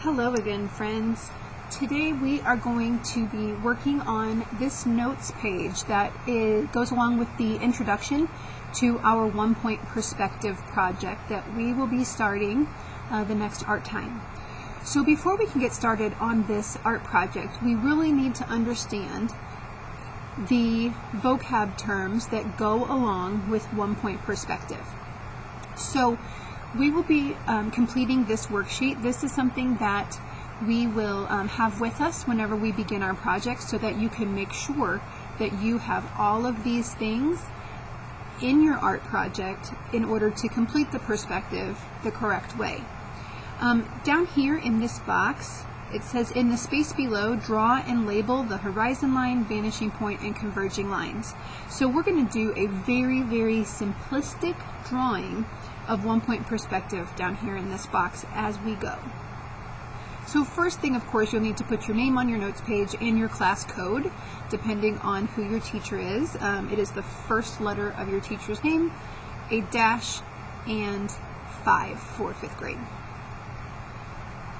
Hello again, friends. Today we are going to be working on this notes page that goes along with the introduction to our 1-point perspective project that we will be starting the next art time. So before we can get started on this art project, we really need to understand the vocab terms that go along with 1-point perspective. So we will be completing this worksheet. This is something that we will have with us whenever we begin our project so that you can make sure that you have all of these things in your art project in order to complete the perspective the correct way. Down here in this box, it says, in the space below, draw and label the horizon line, vanishing point, and converging lines. So we're going to do a very, very simplistic drawing of 1-point perspective down here in this box as we go. So first thing, of course, you'll need to put your name on your notes page and your class code, depending on who your teacher is. It is the first letter of your teacher's name, a dash, and 5 for 5th grade.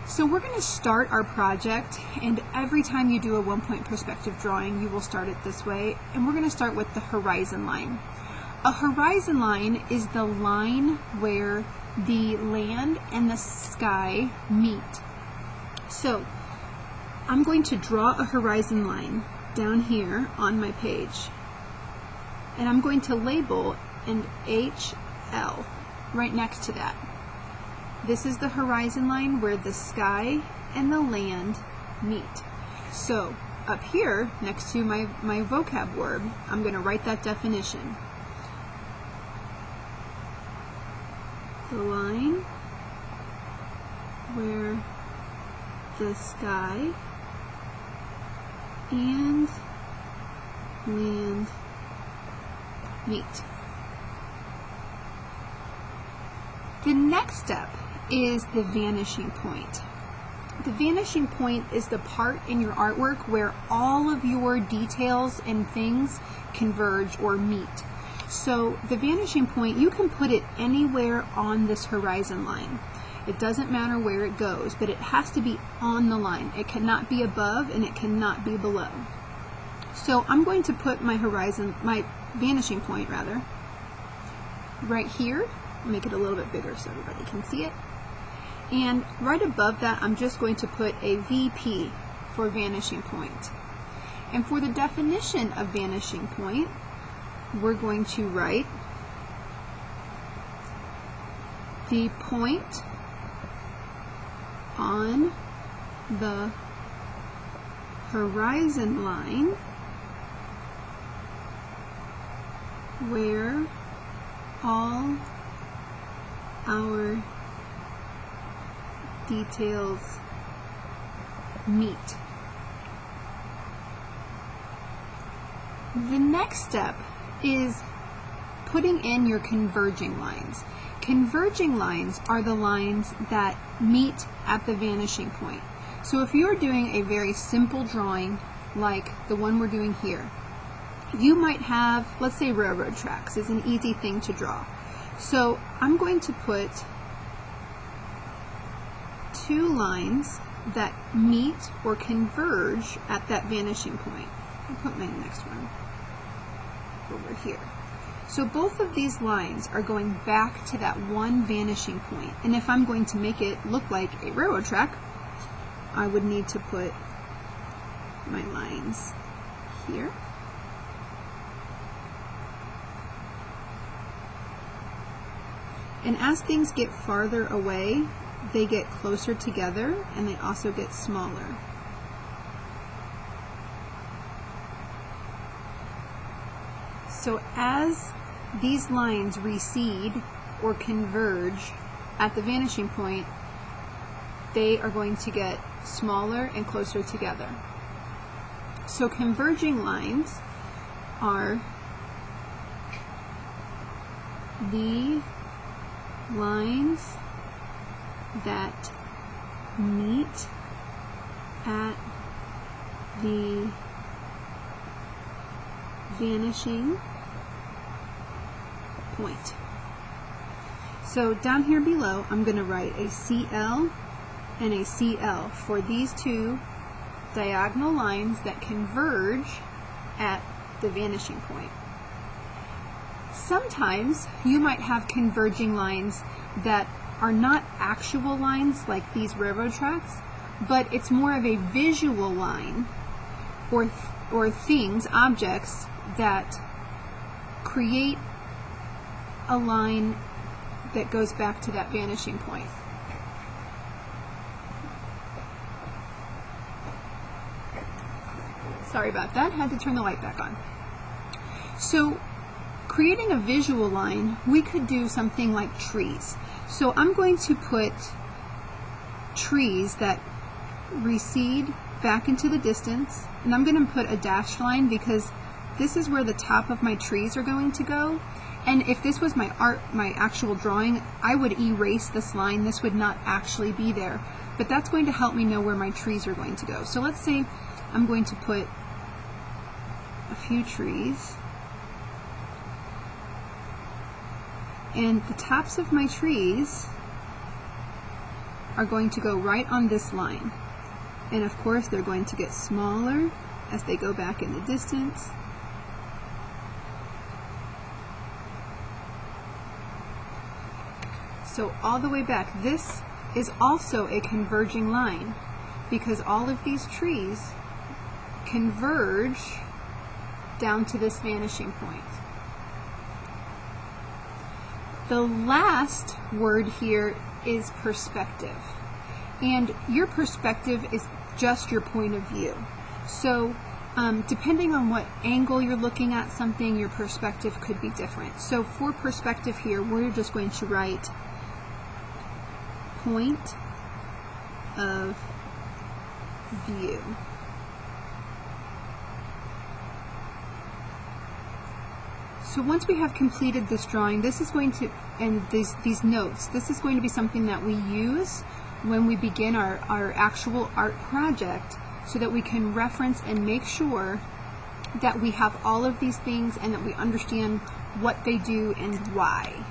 So we're going to start our project, and every time you do a 1-point perspective drawing, you will start it this way, and we're going to start with the horizon line. A horizon line is the line where the land and the sky meet. So I'm going to draw a horizon line down here on my page, and I'm going to label an HL right next to that. This is the horizon line where the sky and the land meet. So up here next to my vocab word, I'm going to write that definition. The line where the sky and land meet. The next step is the vanishing point. The vanishing point is the part in your artwork where all of your details and things converge or meet. So the vanishing point, you can put it anywhere on this horizon line. It doesn't matter where it goes, but it has to be on the line. It cannot be above and it cannot be below. So I'm going to put my vanishing point right here. Make it a little bit bigger so everybody can see it. And right above that, I'm just going to put a VP for vanishing point. And for the definition of vanishing point, we're going to write the point on the horizon line where all our details meet. The next step is putting in your converging lines. Converging lines are the lines that meet at the vanishing point. So if you're doing a very simple drawing like the one we're doing here, you might have, let's say, railroad tracks is an easy thing to draw. So I'm going to put 2 lines that meet or converge at that vanishing point. I'll put my next one over here. So both of these lines are going back to that one vanishing point. And if I'm going to make it look like a railroad track, I would need to put my lines here. And as things get farther away, they get closer together and they also get smaller. So as these lines recede or converge at the vanishing point, they are going to get smaller and closer together. So converging lines are the lines that meet at the vanishing point. So down here below, I'm going to write a CL and a CL for these two diagonal lines that converge at the vanishing point. Sometimes you might have converging lines that are not actual lines like these railroad tracks, but it's more of a visual line or things, objects that create a line that goes back to that vanishing point. Sorry about that, had to turn the light back on. So creating a visual line, we could do something like trees. So I'm going to put trees that recede back into the distance, and I'm going to put a dashed line because this is where the top of my trees are going to go. And if this was my actual drawing, I would erase this line. This would not actually be there. But that's going to help me know where my trees are going to go. So let's say I'm going to put a few trees. And the tops of my trees are going to go right on this line. And of course, they're going to get smaller as they go back in the distance. So all the way back, this is also a converging line because all of these trees converge down to this vanishing point. The last word here is perspective. And your perspective is just your point of view. So depending on what angle you're looking at something, your perspective could be different. So for perspective here, we're just going to write point of view. So once we have completed this drawing, this is going to, and these notes, this is going to be something that we use when we begin our actual art project so that we can reference and make sure that we have all of these things and that we understand what they do and why.